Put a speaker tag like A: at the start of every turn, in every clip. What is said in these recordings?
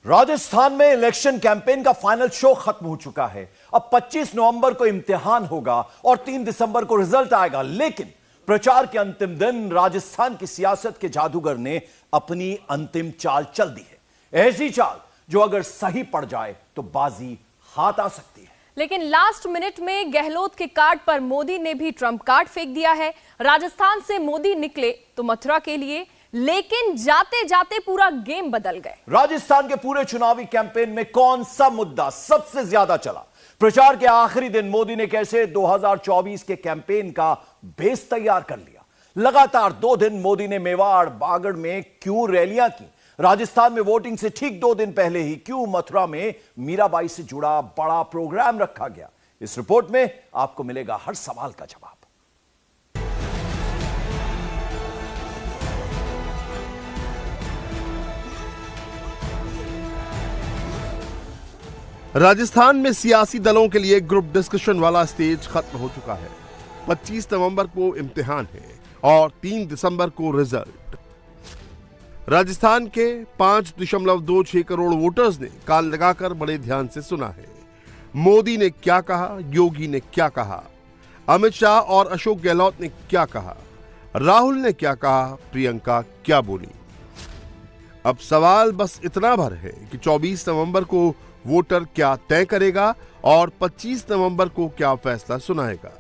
A: राजस्थान में election campaign का final show खत्म हो चुका है। अब 25 नवंबर को इम्तिहान होगा और 3 दिसंबर को रिजल्ट आएगा। लेकिन प्रचार के अंतिम दिन राजस्थान की सियासत के जादूगर ने अपनी अंतिम चाल चल दी है। ऐसी चाल जो अगर सही पड़ जाए तो बाजी हाथ आ सकती है।
B: लेकिन लास्ट मिनट में गहलोत के कार्ड पर मोदी ने भी ट्रम्प कार्ड फेंक दिया है। राजस्थान से मोदी निकले तो मथुरा के लिए, लेकिन जाते जाते पूरा गेम बदल गए।
A: राजस्थान के पूरे चुनावी कैंपेन में कौन सा मुद्दा सबसे ज्यादा चला? प्रचार के आखिरी दिन मोदी ने कैसे 2024 के कैंपेन का बेस तैयार कर लिया? लगातार 2 दिन मोदी ने मेवाड़ बागड़ में क्यों रैलियां की? राजस्थान में वोटिंग से ठीक 2 दिन पहले ही क्यों मथुरा में मीराबाई से जुड़ा बड़ा प्रोग्राम रखा गया? इस रिपोर्ट में आपको मिलेगा हर सवाल का जवाब।
C: राजस्थान में सियासी दलों के लिए ग्रुप डिस्कशन वाला स्टेज खत्म हो चुका है। 25 नवंबर को इम्तिहान है और 3 दिसंबर को रिजल्ट। राजस्थान के 5.26 करोड़ वोटर्स ने कान लगाकर बड़े ध्यान से सुना है। मोदी ने क्या कहा, योगी ने क्या कहा, अमित शाह और अशोक गहलोत ने क्या कहा, राहुल ने क्या कहा, प्रियंका क्या बोली। अब सवाल बस इतना भर है कि 24 नवंबर को वोटर क्या तय करेगा और 25 नवंबर को क्या फैसला सुनाएगा।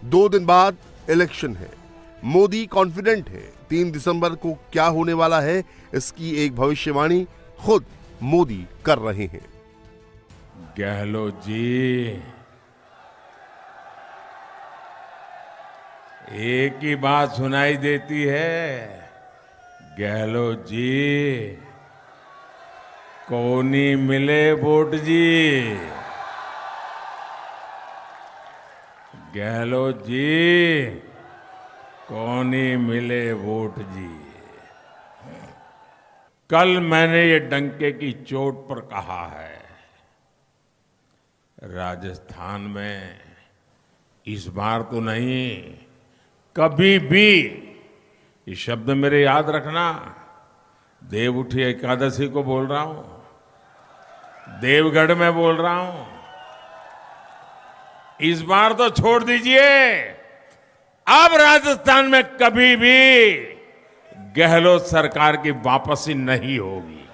C: 2 दिन बाद इलेक्शन है। मोदी कॉन्फिडेंट है। 3 दिसंबर को क्या होने वाला है, इसकी एक भविष्यवाणी खुद मोदी कर रहे हैं।
D: गहलोत जी, एक ही बात सुनाई देती है। गहलोत जी, कोनी मिले वोट जी। गहलोत जी, कोनी मिले वोट जी। कल मैंने ये डंके की चोट पर कहा है, राजस्थान में इस बार तो नहीं, कभी भी, ये शब्द मेरे याद रखना, देव उठी एकादशी को बोल रहा हूं, देवगढ़ में बोल रहा हूं, इस बार तो छोड़ दीजिए। अब राजस्थान में कभी भी गहलोत सरकार की वापसी नहीं होगी।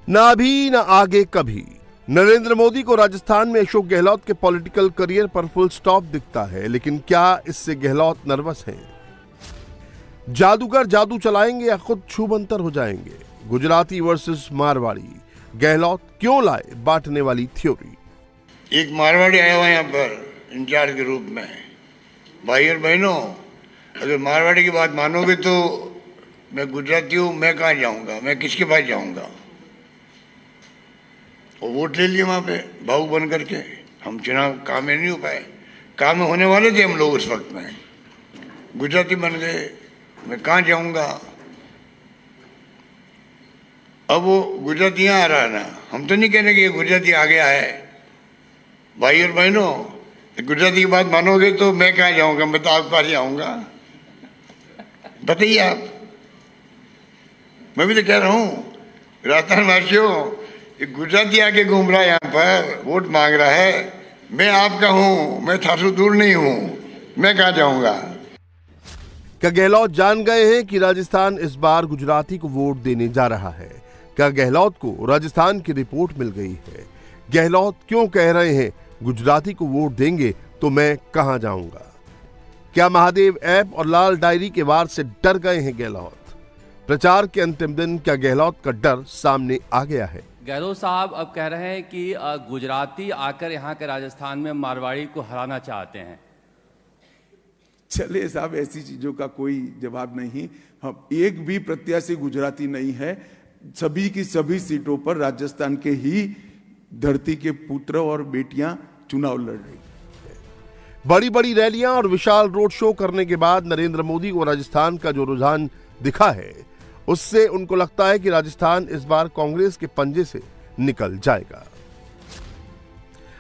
C: ना अभी ना आगे कभी। नरेंद्र मोदी को राजस्थान में अशोक गहलोत के पॉलिटिकल करियर पर फुल स्टॉप दिखता है, लेकिन क्या इससे गहलोत नर्वस हैं? जादूगर जादू चलाएंगे या खुद छूमंतर हो जाएंगे? गुजराती वर्सेस मारवाड़ी, गहलोत क्यों लाए बांटने वाली थ्योरी?
E: एक मारवाड़ी आया हुआ यहाँ पर इंचार्ज के रूप में। भाई और बहनों, अगर मारवाड़ी की बात मानोगे तो मैं गुजराती हूँ, मैं कहाँ जाऊँगा, मैं किसके पास जाऊँगा? और वोट ले लिए वहाँ पे भावुक बन करके। हम चुनाव काम में नहीं हो पाए, काम में होने वाले थे हम लोग उस वक्त में। गुजराती बन गए, मैं कहाँ जाऊँगा? अब वो गुजराती यहाँ आ रहा है ना, हम तो नहीं कहने कि ये गुजराती आ गया है। भाई और बहनों, गुजराती की बात मानोगे तो मैं कहाँ जाऊँगा, मैं तो आपके पास जाऊँगा। बताइए आप। मैं भी तो कह रहा हूँ, राजस्थान वासियों, ये गुजराती आके घूम रहा है यहाँ पर, वोट मांग रहा है। मैं आपका हूँ, मैं थासु दूर नहीं हूँ, मैं कहाँ जाऊँगा?
C: क्या गहलोत जान गए हैं कि राजस्थान इस बार गुजराती को वोट देने जा रहा है? क्या गहलोत को राजस्थान की रिपोर्ट मिल गई है? गहलोत क्यों कह रहे हैं गुजराती को वोट देंगे तो मैं कहां जाऊंगा? क्या महादेव ऐप और लाल डायरी के वार से डर गए हैं गहलोत? प्रचार के अंतिम दिन क्या गहलोत का डर सामने आ गया है?
F: गहलोत साहब अब कह रहे हैं कि गुजराती आकर यहाँ के राजस्थान में मारवाड़ी को हराना चाहते हैं।
G: चले साहब, ऐसी चीजों का कोई जवाब नहीं। हम एक भी प्रत्याशी गुजराती नहीं है। सभी की सभी सीटों पर राजस्थान के ही धरती के पुत्र और बेटियां चुनाव लड़ रही।
C: बड़ी बड़ी रैलियां और विशाल रोड शो करने के बाद नरेंद्र मोदी को राजस्थान का जो रुझान दिखा है, उससे उनको लगता है कि राजस्थान इस बार कांग्रेस के पंजे से निकल जाएगा।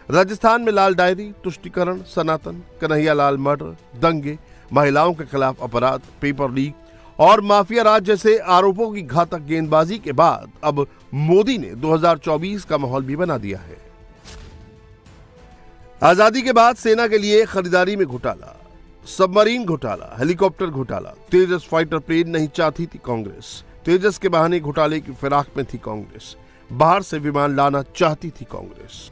C: राजस्थान में लाल डायरी, तुष्टीकरण, सनातन, कन्हैयालाल मर्डर, दंगे, महिलाओं के खिलाफ अपराध, पेपर लीक और माफिया राज जैसे आरोपों की घातक गेंदबाजी के बाद अब मोदी ने 2024 का माहौल भी बना दिया है। आजादी के बाद सेना के लिए खरीदारी में घोटाला, सबमरीन घोटाला, हेलीकॉप्टर घोटाला, तेजस फाइटर प्लेन नहीं चाहती थी कांग्रेस, तेजस के बहाने घोटाले की फिराक में थी कांग्रेस, बाहर से विमान लाना चाहती थी कांग्रेस।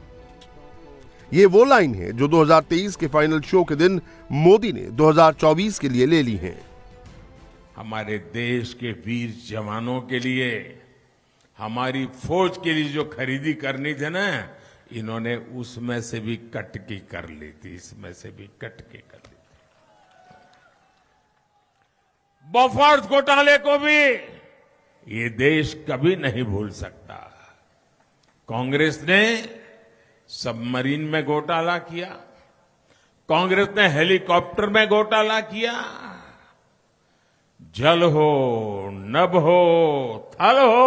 C: ये वो लाइन है जो 2023 के फाइनल शो के दिन मोदी ने 2024 के लिए ले ली है।
D: हमारे देश के वीर जवानों के लिए, हमारी फौज के लिए जो खरीदी करनी थी ना, इन्होंने उसमें से भी कट की कर ली थी, इसमें से भी कट की कर ली थी। बोफोर्स घोटाले को भी ये देश कभी नहीं भूल सकता। कांग्रेस ने सबमरीन में घोटाला किया, कांग्रेस ने हेलीकॉप्टर में घोटाला किया। जल हो, नभ हो, थल हो,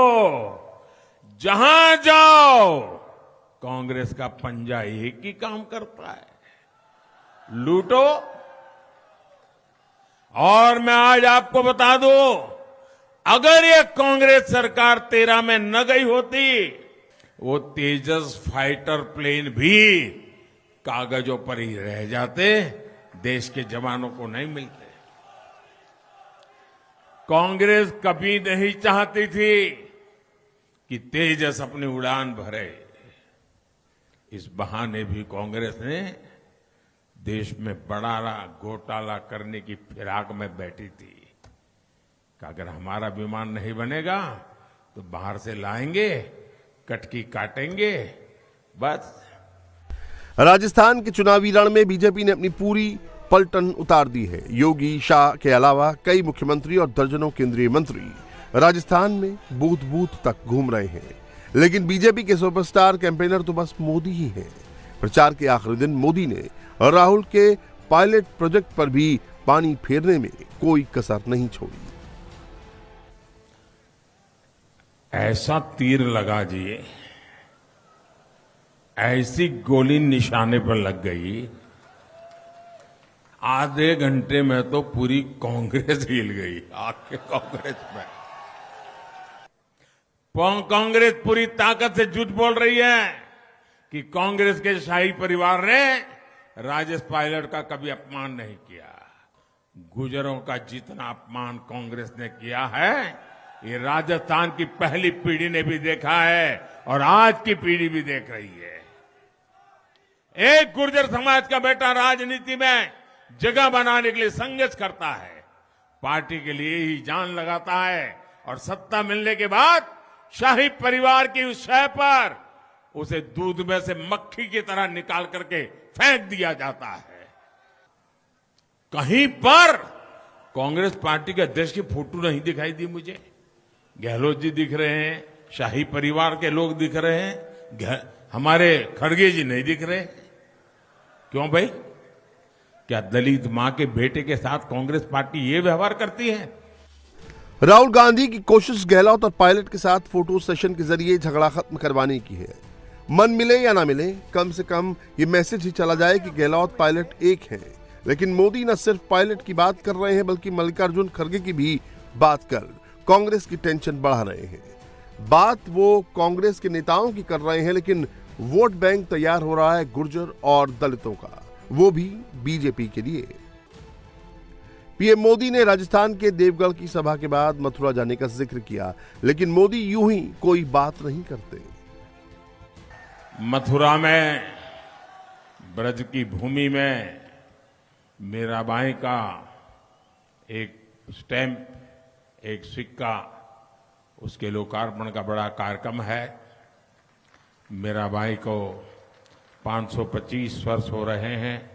D: जहां जाओ कांग्रेस का पंजा एक ही काम करता है, लूटो। और मैं आज आपको बता दूं, अगर ये कांग्रेस सरकार 13 में न गई होती, वो तेजस फाइटर प्लेन भी कागजों पर ही रह जाते, देश के जवानों को नहीं मिलते। कांग्रेस कभी नहीं चाहती थी कि तेजस अपनी उड़ान भरे। इस बहाने भी कांग्रेस ने देश में बड़ा घोटाला करने की फिराक में बैठी थी कि अगर हमारा विमान नहीं बनेगा तो बाहर से लाएंगे, कटकी काटेंगे, बस।
C: राजस्थान के चुनावी रण में बीजेपी ने अपनी पूरी पलटन उतार दी है। योगी, शाह के अलावा कई मुख्यमंत्री और दर्जनों केंद्रीय मंत्री राजस्थान में बूथ बूथ तक घूम रहे हैं, लेकिन बीजेपी के सुपरस्टार कैंपेनर तो बस मोदी ही हैं। प्रचार के आखिरी दिन मोदी ने राहुल के पायलट प्रोजेक्ट पर भी पानी फेरने में कोई कसर नहीं छोड़ी।
D: ऐसा तीर लगा जी, ऐसी गोली निशाने पर लग गई, आधे घंटे में तो पूरी कांग्रेस हिल गई। आके कांग्रेस में कांग्रेस पूरी ताकत से झूठ बोल रही है कि कांग्रेस के शाही परिवार ने राजेश पायलट का कभी अपमान नहीं किया। गुजरों का जितना अपमान कांग्रेस ने किया है, ये राजस्थान की पहली पीढ़ी ने भी देखा है और आज की पीढ़ी भी देख रही है। एक गुर्जर समाज का बेटा राजनीति में जगह बनाने के लिए संघर्ष करता है, पार्टी के लिए ही जान लगाता है, और सत्ता मिलने के बाद शाही परिवार की उस शय पर उसे दूध में से मक्खी की तरह निकाल करके फेंक दिया जाता है। कहीं पर कांग्रेस पार्टी के अध्यक्ष की फोटो नहीं दिखाई दी मुझे। गहलोत जी दिख रहे हैं, शाही परिवार के लोग दिख रहे हैं, हमारे खड़गे जी नहीं दिख रहे। क्यों भाई? क्या दलित मां के बेटे के साथ कांग्रेस पार्टी ये व्यवहार करती है?
C: राहुल गांधी की कोशिश गहलोत और पायलट के साथ फोटो सेशन के जरिए झगड़ा खत्म करवाने की है। मन मिले या ना मिले, कम से कम ये मैसेज ही चला जाए कि गहलोत पायलट एक हैं। लेकिन मोदी न सिर्फ पायलट की बात कर रहे हैं, बल्कि मल्लिकार्जुन खड़गे की भी बात कर कांग्रेस की टेंशन बढ़ा रहे हैं। बात वो कांग्रेस के नेताओं की कर रहे हैं, लेकिन वोट बैंक तैयार हो रहा है गुर्जर और दलितों का, वो भी बीजेपी के लिए। पीएम मोदी ने राजस्थान के देवगढ़ की सभा के बाद मथुरा जाने का जिक्र किया, लेकिन मोदी यूं ही कोई बात नहीं करते।
D: मथुरा में, ब्रज की भूमि में मीराबाई का एक स्टैंप, एक सिक्का, उसके लोकार्पण का बड़ा कार्यक्रम है। मीराबाई को 525 वर्ष हो रहे हैं।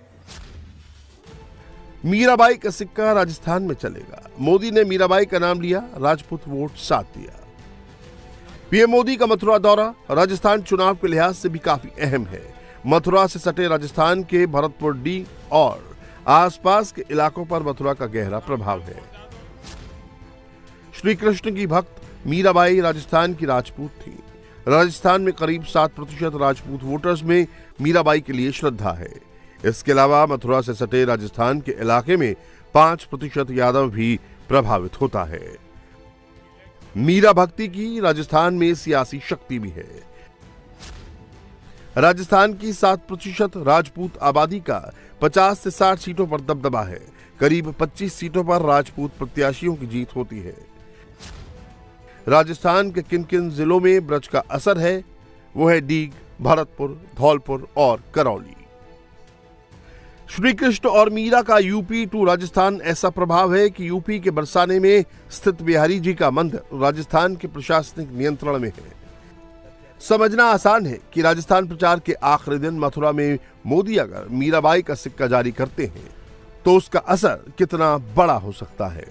C: मीराबाई का सिक्का राजस्थान में चलेगा। मोदी ने मीराबाई का नाम लिया, राजपूत वोट साथ दिया। पीएम मोदी का मथुरा दौरा राजस्थान चुनाव के लिहाज से भी काफी अहम है। मथुरा से सटे राजस्थान के भरतपुर डी और आसपास के इलाकों पर मथुरा का गहरा प्रभाव है। श्री कृष्ण की भक्त मीराबाई राजस्थान की राजपूत थी। राजस्थान में करीब 7% राजपूत वोटर्स में मीराबाई के लिए श्रद्धा है। इसके अलावा मथुरा से सटे राजस्थान के इलाके में 5% यादव भी प्रभावित होता है। मीरा भक्ति की राजस्थान में सियासी शक्ति भी है। राजस्थान की 7% राजपूत आबादी का 50 से 60 सीटों पर दबदबा है। करीब 25 सीटों पर राजपूत प्रत्याशियों की जीत होती है। राजस्थान के किन किन जिलों में ब्रज का असर है, वो है डीग, भरतपुर, धौलपुर और करौली। श्री कृष्ण और मीरा का यूपी टू राजस्थान ऐसा प्रभाव है कि यूपी के बरसाने में स्थित बिहारी जी का मंदिर राजस्थान के प्रशासनिक नियंत्रण में है। समझना आसान है कि राजस्थान प्रचार के आखिरी दिन मथुरा में मोदी अगर मीराबाई का सिक्का जारी करते हैं तो उसका असर कितना बड़ा हो सकता है।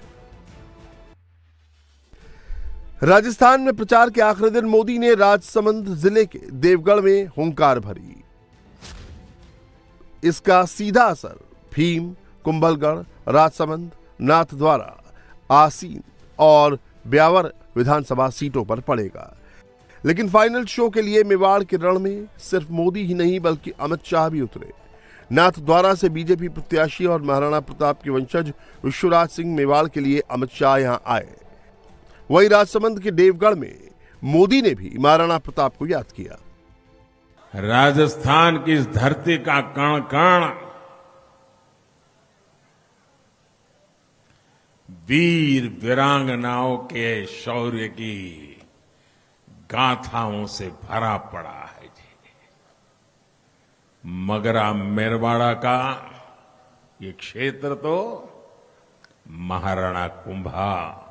C: राजस्थान में प्रचार के आखिरी दिन मोदी ने राजसमंद जिले के देवगढ़ में हुंकार भरी। इसका सीधा असर भीम, कुंभलगढ़, राजसमंद, नाथद्वारा, आसीन और ब्यावर विधानसभा सीटों पर पड़ेगा। लेकिन फाइनल शो के लिए मेवाड़ के रण में सिर्फ मोदी ही नहीं बल्कि अमित शाह भी उतरे। नाथद्वारा से बीजेपी प्रत्याशी और महाराणा प्रताप के वंशज विश्वराज सिंह मेवाड़ के लिए अमित शाह यहां आए। वही राजसमंद के देवगढ़ में मोदी ने भी महाराणा प्रताप को याद किया।
D: राजस्थान की इस धरती का कण कण वीर वीरांगनाओं के शौर्य की गाथाओं से भरा पड़ा है जी। मगरा मेरवाड़ा का ये क्षेत्र तो महाराणा कुंभा,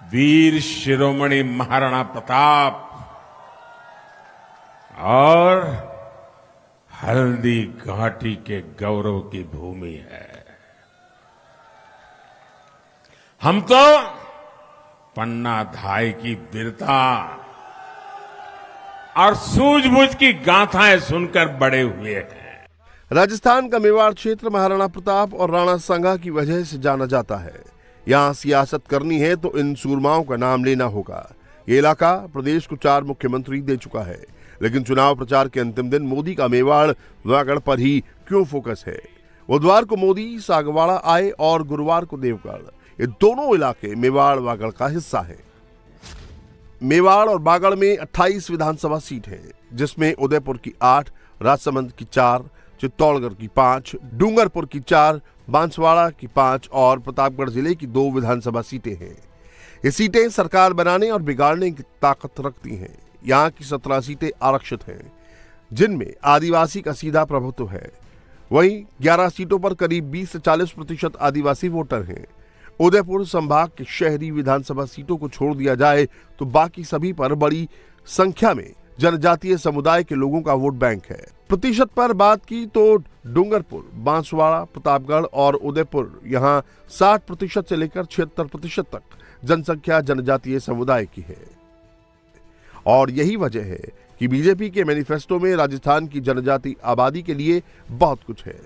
D: वीर शिरोमणि महाराणा प्रताप और हल्दी घाटी के गौरव की भूमि है। हम तो पन्ना धाय की वीरता और सूझबूझ की गाथाएं सुनकर बड़े हुए हैं।
C: राजस्थान का मेवाड़ क्षेत्र महाराणा प्रताप और राणा सांगा की वजह से जाना जाता है। यहां सियासत करनी है तो इन सूरमाओं का नाम लेना होगा। ये इलाका प्रदेश को 4 मुख्यमंत्री दे चुका है, लेकिन चुनाव प्रचार के अंतिम दिन मोदी का मेवाड़ वागड़ पर ही क्यों फोकस है? बुधवार को मोदी सागवाड़ा आए और गुरुवार को देवगढ़। ये दोनों इलाके मेवाड़ वागड़ का हिस्सा है। मेवाड़ और बागड़ में 28 विधानसभा सीट है, जिसमें उदयपुर की 8, राजसमंद की 4, चित्तौड़गढ़ की 5, डूंगरपुर की 4, बांसवाड़ा की 5 और प्रतापगढ़ जिले की 2 विधानसभा सीटें हैं। ये सीटें सरकार बनाने और बिगाड़ने की ताकत रखती हैं। यहाँ की 17 सीटें आरक्षित हैं, जिनमें आदिवासी का सीधा प्रभुत्व है। वहीं 11 सीटों पर करीब 20 से 40% आदिवासी वोटर हैं। उदयपुर संभाग के शहरी विधानसभा सीटों को छोड़ दिया जाए तो बाकी सभी पर बड़ी संख्या में जनजातीय समुदाय के लोगों का वोट बैंक है। प्रतिशत पर बात की तो डूंगरपुर, बांसवाड़ा, प्रतापगढ़ और उदयपुर यहां 60% से लेकर 76% तक जनसंख्या जनजातीय समुदाय की है। और यही वजह है कि बीजेपी के मैनिफेस्टो में राजस्थान की जनजाति आबादी के लिए बहुत कुछ है।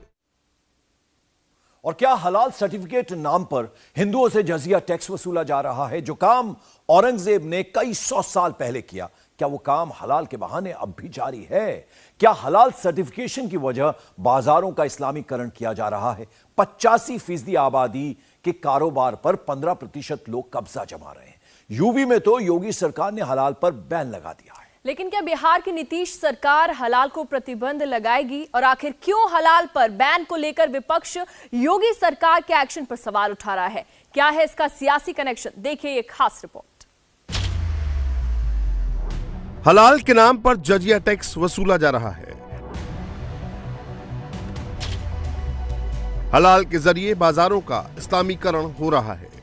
A: और क्या हलाल सर्टिफिकेट नाम पर हिंदुओं से जजिया टैक्स वसूला जा रहा है? जो काम औरंगजेब ने कई 100 साल पहले किया, क्या वो काम हलाल के बहाने अब भी जारी है? क्या हलाल सर्टिफिकेशन की वजह बाजारों का इस्लामीकरण किया जा रहा है? 85% आबादी के कारोबार पर 15% लोग कब्जा जमा रहे हैं। यूपी में तो योगी सरकार ने हलाल पर बैन लगा दिया है।
B: लेकिन क्या बिहार की नीतीश सरकार हलाल को प्रतिबंध लगाएगी? और आखिर क्यों हलाल पर बैन को लेकर विपक्ष योगी सरकार के एक्शन पर सवाल उठा रहा है? क्या है इसका सियासी कनेक्शन? देखिए ये खास रिपोर्ट।
C: हलाल के नाम पर जजिया टैक्स वसूला जा रहा है। हलाल के जरिए बाजारों का इस्लामीकरण हो रहा है।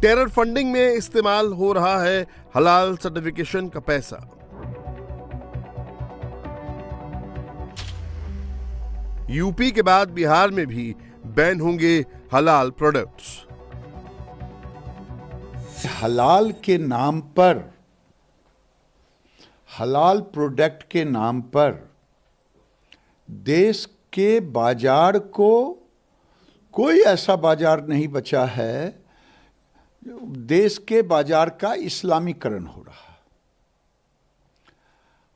C: टेरर फंडिंग में इस्तेमाल हो रहा है हलाल सर्टिफिकेशन का पैसा। यूपी के बाद बिहार में भी बैन होंगे हलाल प्रोडक्ट्स।
H: हलाल के नाम पर, हलाल प्रोडक्ट के नाम पर देश के बाजार को, कोई ऐसा बाजार नहीं बचा है, देश के बाजार का इस्लामीकरण हो रहा है।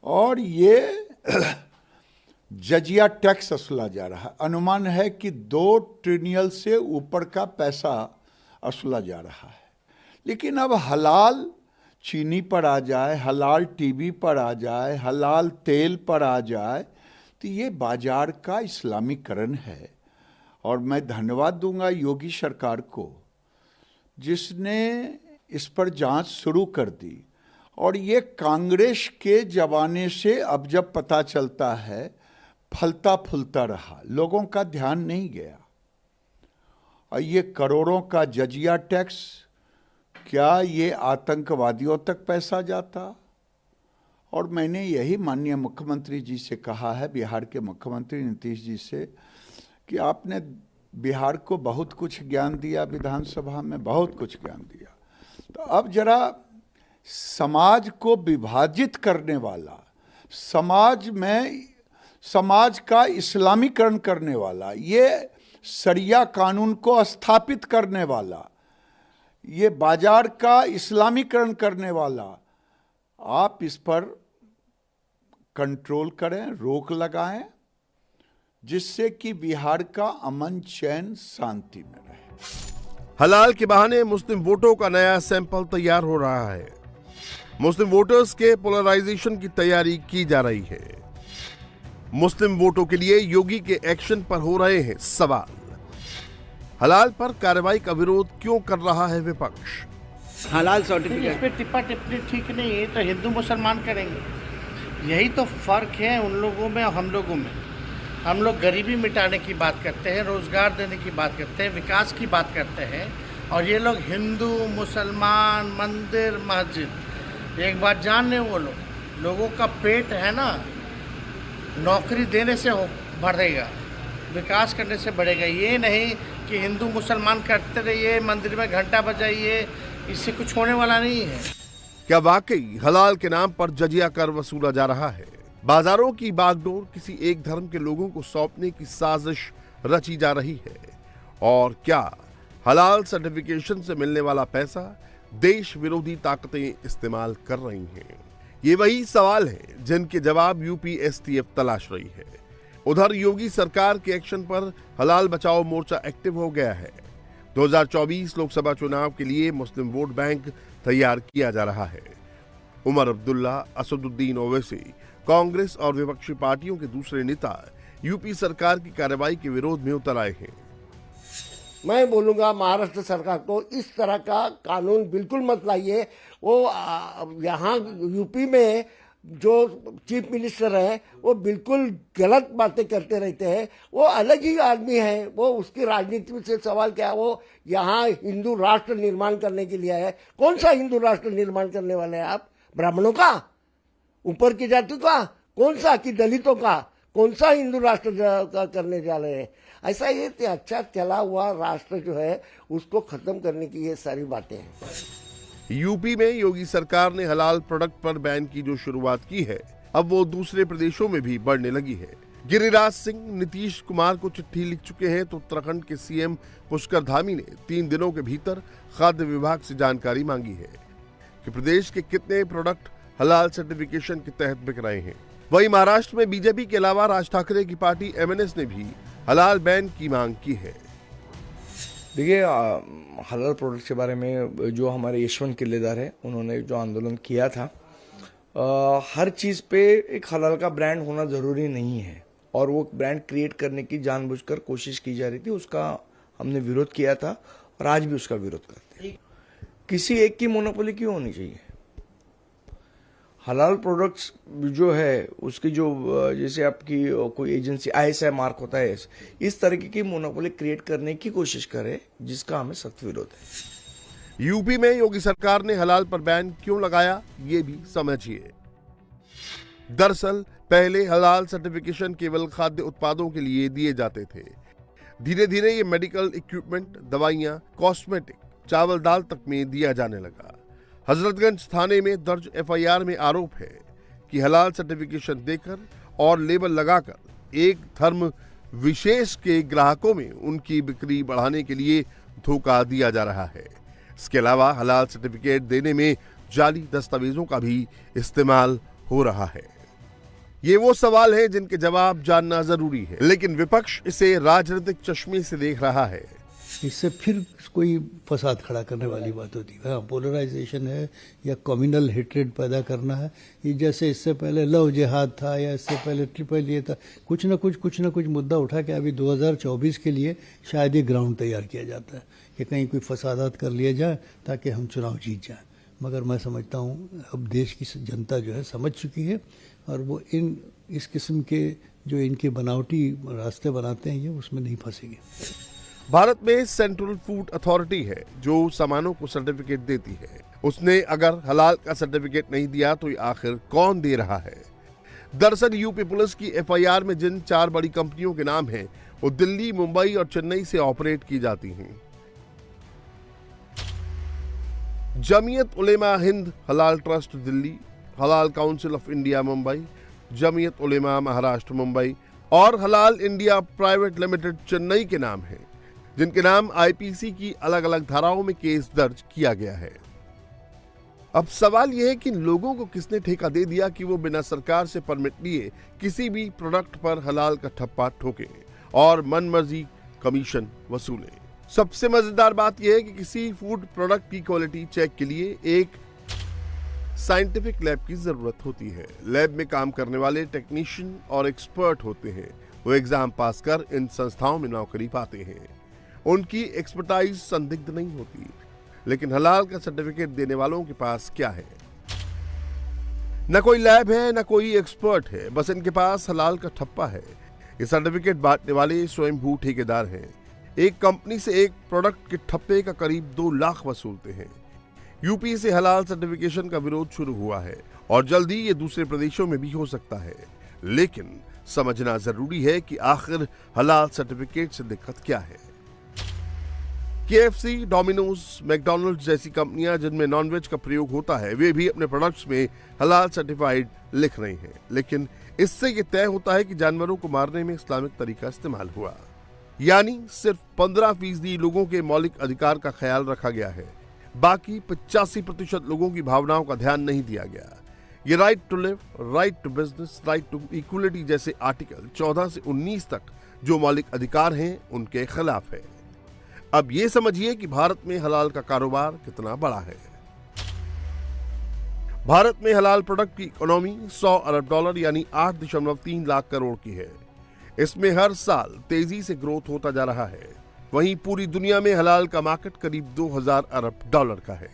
H: और ये जजिया टैक्स वसूला जा रहा है। अनुमान है कि 2 ट्रिलियन से ऊपर का पैसा वसूला जा रहा है। लेकिन अब हलाल चीनी पर आ जाए, हलाल टीवी पर आ जाए, हलाल तेल पर आ जाए, तो ये बाजार का इस्लामीकरण है। और मैं धन्यवाद दूंगा योगी सरकार को जिसने इस पर जांच शुरू कर दी। और ये कांग्रेस के जमाने से अब जब पता चलता है फलता फूलता रहा, लोगों का ध्यान नहीं गया। और ये करोड़ों का जजिया टैक्स, क्या ये आतंकवादियों तक पैसा जाता? और मैंने यही माननीय मुख्यमंत्री जी से कहा है, बिहार के मुख्यमंत्री नीतीश जी से, कि आपने बिहार को बहुत कुछ ज्ञान दिया, विधानसभा में बहुत कुछ ज्ञान दिया, तो अब जरा समाज को विभाजित करने वाला, समाज का इस्लामीकरण करने वाला, ये शरिया कानून को स्थापित करने वाला, ये बाजार का इस्लामीकरण करने वाला, आप इस पर कंट्रोल करें, रोक लगाएं, जिससे कि बिहार का अमन चैन शांति में रहे।
C: हलाल के बहाने मुस्लिम वोटों का नया सैंपल तैयार हो रहा है। मुस्लिम वोटर्स के पोलराइजेशन की तैयारी की जा रही है। मुस्लिम वोटों के लिए योगी के एक्शन पर हो रहे हैं सवाल। हलाल पर कार्रवाई का विरोध क्यों कर रहा है विपक्ष?
I: हलाल सर्टिफिकेट पे टिप्पा टिप्पणी ठीक नहीं है, तो हिंदू मुसलमान करेंगे। यही तो फर्क है उन लोगों में और हम लोगों में। हम लोग गरीबी मिटाने की बात करते हैं, रोजगार देने की बात करते हैं, विकास की बात करते हैं, और ये लोग हिंदू मुसलमान मंदिर मस्जिद। एक बात जान लें, वो लोगों का पेट है ना, नौकरी देने से बढ़ेगा, विकास करने से बढ़ेगा। ये नहीं कि हिंदू मुसलमान करते रहिए, मंदिर में घंटा बजाइए, इससे कुछ होने वाला नहीं है।
C: क्या वाकई हलाल के नाम पर जजिया कर वसूला जा रहा है? बाजारों की बागडोर किसी एक धर्म के लोगों को सौंपने की साजिश रची जा रही है? और क्या हलाल सर्टिफिकेशन से मिलने वाला पैसा देश विरोधी ताकतें इस्तेमाल कर रही हैं? ये वही सवाल हैं जिनके जवाब यूपी एसटीएफ तलाश रही है। उधर योगी सरकार के एक्शन पर हलाल बचाओ मोर्चा एक्टिव हो गया है। 2024 लोकसभा चुनाव के लिए मुस्लिम वोट बैंक तैयार किया जा रहा है। उमर अब्दुल्ला, असदुद्दीन ओवैसी, कांग्रेस और विपक्षी पार्टियों के दूसरे नेता यूपी सरकार की कार्रवाई के विरोध में उतर आए हैं।
J: मैं बोलूंगा महाराष्ट्र सरकार को इस तरह का कानून बिल्कुल मत लाइए। वो यहाँ यूपी में जो चीफ मिनिस्टर है वो बिल्कुल गलत बातें करते रहते हैं। वो अलग ही आदमी है, वो उसकी राजनीति से सवाल क्या है। वो यहाँ हिंदू राष्ट्र निर्माण करने के लिए है। कौन सा हिंदू राष्ट्र निर्माण करने वाले हैं आप? ब्राह्मणों का, ऊपर की जाति का, कौन सा, कि दलितों का? कौन सा हिंदू राष्ट्र करने जा रहे हैं? ऐसा ये अच्छा चला हुआ राष्ट्र जो है उसको खत्म करने की ये सारी बातें हैं।
C: यूपी में योगी सरकार ने हलाल प्रोडक्ट पर बैन की जो शुरुआत की है, अब वो दूसरे प्रदेशों में भी बढ़ने लगी है। गिरिराज सिंह नीतीश कुमार को चिट्ठी लिख चुके हैं तो उत्तराखंड के सीएम पुष्कर धामी ने 3 दिनों के भीतर खाद्य विभाग से जानकारी मांगी है कि प्रदेश के कितने प्रोडक्ट हलाल सर्टिफिकेशन के तहत बिक रहे हैं। वहीं महाराष्ट्र में बीजेपी के अलावा राज ठाकरे की पार्टी एमएनएस ने भी हलाल बैन की मांग की है।
K: देखिए, हलाल प्रोडक्ट के बारे में जो हमारे यशवंत किल्लेदार है उन्होंने जो आंदोलन किया था, हर चीज़ पे एक हलाल का ब्रांड होना ज़रूरी नहीं है और वो ब्रांड क्रिएट करने की जानबूझकर कोशिश की जा रही थी। उसका हमने विरोध किया था और आज भी उसका विरोध करते हैं। किसी एक की मोनोपोली क्यों होनी चाहिए? हलाल प्रोडक्ट्स जो है उसकी जो जैसे आपकी कोई एजेंसी ISI मार्क होता है, इस तरीके की मोनोपोली क्रिएट करने की कोशिश करे, जिसका हमें सख्त विरोध है।
C: यूपी में योगी सरकार ने हलाल पर बैन क्यों लगाया, ये भी समझिए। दरअसल पहले हलाल सर्टिफिकेशन केवल खाद्य उत्पादों के लिए दिए जाते थे। धीरे धीरे ये मेडिकल इक्विपमेंट, दवाइयां, कॉस्मेटिक, चावल दाल तक में दिया जाने लगा। हजरतगंज थाने में दर्ज FIR में आरोप है कि हलाल सर्टिफिकेशन देकर और लेबल लगाकर एक धर्म विशेष के ग्राहकों में उनकी बिक्री बढ़ाने के लिए धोखा दिया जा रहा है। इसके अलावा हलाल सर्टिफिकेट देने में जाली दस्तावेजों का भी इस्तेमाल हो रहा है। ये वो सवाल है जिनके जवाब जानना जरूरी है, लेकिन विपक्ष इसे राजनीतिक चश्मे से देख रहा है।
L: इससे फिर कोई फसाद खड़ा करने वाली बात होती है। पोलराइजेशन है या कम्युनल हेट्रेड पैदा करना है। ये जैसे इससे पहले लव जिहाद था या इससे पहले ट्रिपल ये था, कुछ ना कुछ मुद्दा उठा के अभी 2024 के लिए शायद ये ग्राउंड तैयार किया जाता है कि कहीं कोई फसादात कर लिया जाए ताकि हम चुनाव जीत जाएं। मगर मैं समझता हूँ अब देश की जनता जो है समझ चुकी है और वो इस किस्म के जो इनके बनावटी रास्ते बनाते हैं ये उसमें नहीं फंसेंगे।
C: भारत में सेंट्रल फूड अथॉरिटी है जो सामानों को सर्टिफिकेट देती है। उसने अगर हलाल का सर्टिफिकेट नहीं दिया तो ये आखिर कौन दे रहा है? दरअसल यूपी पुलिस की एफआईआर में जिन 4 बड़ी कंपनियों के नाम हैं वो दिल्ली, मुंबई और चेन्नई से ऑपरेट की जाती हैं। जमीयत उलेमा हिंद हलाल ट्रस्ट दिल्ली, हलाल council of India Mumbai, Jamiat Ulema Maharashtra Mumbai और हलाल इंडिया प्राइवेट लिमिटेड चेन्नई के नाम हैं, जिनके नाम आईपीसी की अलग अलग धाराओं में केस दर्ज किया गया है। अब सवाल यह है कि इन लोगों को किसने ठेका दे दिया कि वो बिना सरकार से परमिट लिए किसी भी प्रोडक्ट पर हलाल का ठप्पा ठोके और मनमर्जी कमीशन वसूले। सबसे मजेदार बात यह है कि किसी फूड प्रोडक्ट की क्वालिटी चेक के लिए एक साइंटिफिक लैब की जरूरत होती है। लैब में काम करने वाले टेक्नीशियन और एक्सपर्ट होते हैं। वो एग्जाम पास कर इन संस्थाओं में नौकरी पाते हैं। उनकी एक्सपर्टाइज संदिग्ध नहीं होती, लेकिन हलाल का सर्टिफिकेट देने वालों के पास क्या है? न कोई लैब है, न कोई एक्सपर्ट है, बस इनके पास हलाल का ठप्पा है। ये सर्टिफिकेट बांटने वाले स्वयंभू ठेकेदार हैं। एक कंपनी से एक प्रोडक्ट के ठप्पे का करीब 2 लाख वसूलते हैं। यूपी से हलाल सर्टिफिकेशन का विरोध शुरू हुआ है और जल्दी ये दूसरे प्रदेशों में भी हो सकता है। लेकिन समझना जरूरी है कि आखिर हलाल सर्टिफिकेट से दिक्कत क्या है। KFC, डोमिनोज, मैकडॉनल्ड्स जैसी कंपनियां जिनमें नॉनवेज का प्रयोग होता है, वे भी अपने प्रोडक्ट्स में हलाल सर्टिफाइड लिख रही हैं। लेकिन इससे ये तय होता है कि जानवरों को मारने में इस्लामिक तरीका इस्तेमाल हुआ, यानी सिर्फ 15% लोगों के मौलिक अधिकार का ख्याल रखा गया है। बाकी 85% लोगों की भावनाओं का ध्यान नहीं दिया गया। ये right to live, right to business, right to equality जैसे आर्टिकल 14 से 19 तक जो मौलिक अधिकार हैं उनके खिलाफ है। अब ये समझिए कि भारत में हलाल का कारोबार कितना बड़ा है। भारत में हलाल प्रोडक्ट की इकोनॉमी 100 अरब डॉलर यानी 8.3 लाख करोड़ की है। इसमें हर साल तेजी से ग्रोथ होता जा रहा है। वहीं पूरी दुनिया में हलाल का मार्केट करीब 2000 अरब डॉलर का है।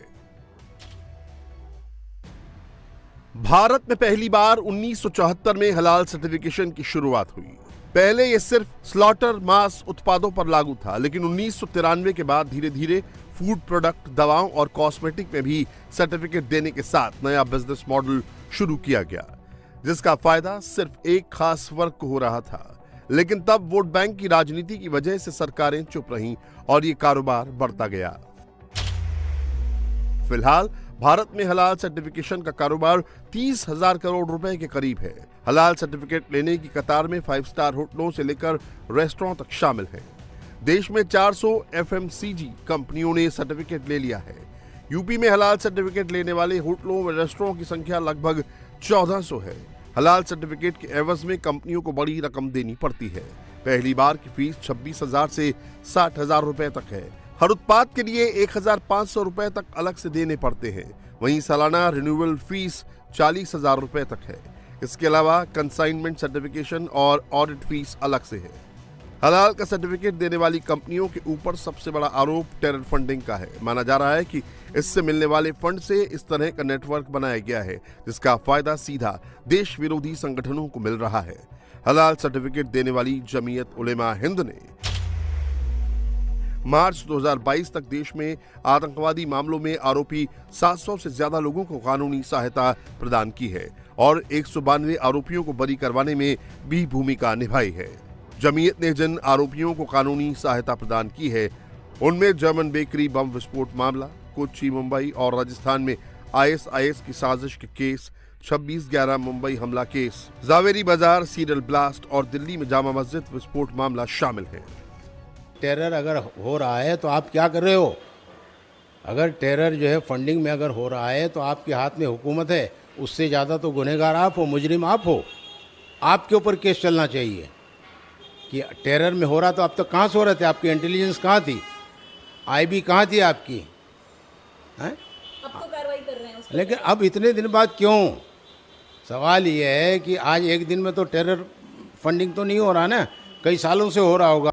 C: भारत में पहली बार 1974 में हलाल सर्टिफिकेशन की शुरुआत हुई। पहले यह सिर्फ स्लॉटर मांस उत्पादों पर लागू था, लेकिन 1993 के बाद धीरे धीरे फूड प्रोडक्ट, दवाओं और कॉस्मेटिक में भी सर्टिफिकेट देने के साथ नया बिजनेस मॉडल शुरू किया गया, जिसका फायदा सिर्फ एक खास वर्ग को हो रहा था। लेकिन तब वोट बैंक की राजनीति की वजह से सरकारें चुप रहीं और ये कारोबार बढ़ता गया। फिलहाल भारत में हलाल सर्टिफिकेशन का कारोबार 30,000 करोड़ रुपए के करीब है। हलाल सर्टिफिकेट लेने की कतार में 5 स्टार होटलों से लेकर रेस्टोरेंट तक शामिल हैं। देश में 400 FMCG कंपनियों ने सर्टिफिकेट ले लिया है। यूपी में हलाल सर्टिफिकेट लेने वाले होटलों व रेस्टोरेंट की संख्या लगभग 1400 है। हलाल सर्टिफिकेट के एवज में कंपनियों को बड़ी रकम देनी पड़ती है। पहली बार की फीस 26,000 से 60,000 रुपए तक है। हर उत्पाद के लिए 1,500 रुपए तक अलग से देने पड़ते हैं। वहीं सालाना रिन्यूअल फीस 40,000 रुपए तक है। इसके अलावा कंसाइनमेंट सर्टिफिकेशन और ऑडिट फीस अलग से है। हलाल का सर्टिफिकेट देने वाली कंपनियों के ऊपर सबसे बड़ा आरोप टेरर फंडिंग का है। माना जा रहा है कि इससे मिलने वाले फंड से इस तरह का नेटवर्क बनाया गया है जिसका फायदा सीधा देश विरोधी संगठनों को मिल रहा है। हलाल सर्टिफिकेट देने वाली जमीयत उलेमा हिंद ने मार्च 2022 तक देश में आतंकवादी मामलों में आरोपी 700 से ज्यादा लोगों को कानूनी सहायता प्रदान की है और 192 आरोपियों को बरी करवाने में भी भूमिका निभाई है। जमीयत ने जिन आरोपियों को कानूनी सहायता प्रदान की है उनमें जर्मन बेकरी बम विस्फोट मामला, कोच्चि, मुंबई और राजस्थान में ISIS की साजिश के केस, 26/11 मुंबई हमला केस, जावेरी बाजार सीरियल ब्लास्ट और दिल्ली में जामा मस्जिद विस्फोट मामला शामिल है।
M: टेरर अगर हो रहा है तो आप क्या कर रहे हो? अगर टेरर जो है फंडिंग में अगर हो रहा है तो आपके हाथ में हुकूमत है, उससे ज़्यादा तो गुनहगार आप हो, मुजरिम आप हो। आपके ऊपर केस चलना चाहिए कि टेरर में हो रहा तो आप तो कहाँ सो रहे थे, आपकी इंटेलिजेंस कहाँ थी, आईबी कहाँ थी आपकी, हैं?
B: अब तो कार्रवाई कर रहे हैं
M: लेकिन अब इतने दिन बाद क्यों? सवाल ये है कि आज एक दिन में तो टेरर फंडिंग तो नहीं हो रहा ना, कई सालों से हो रहा होगा।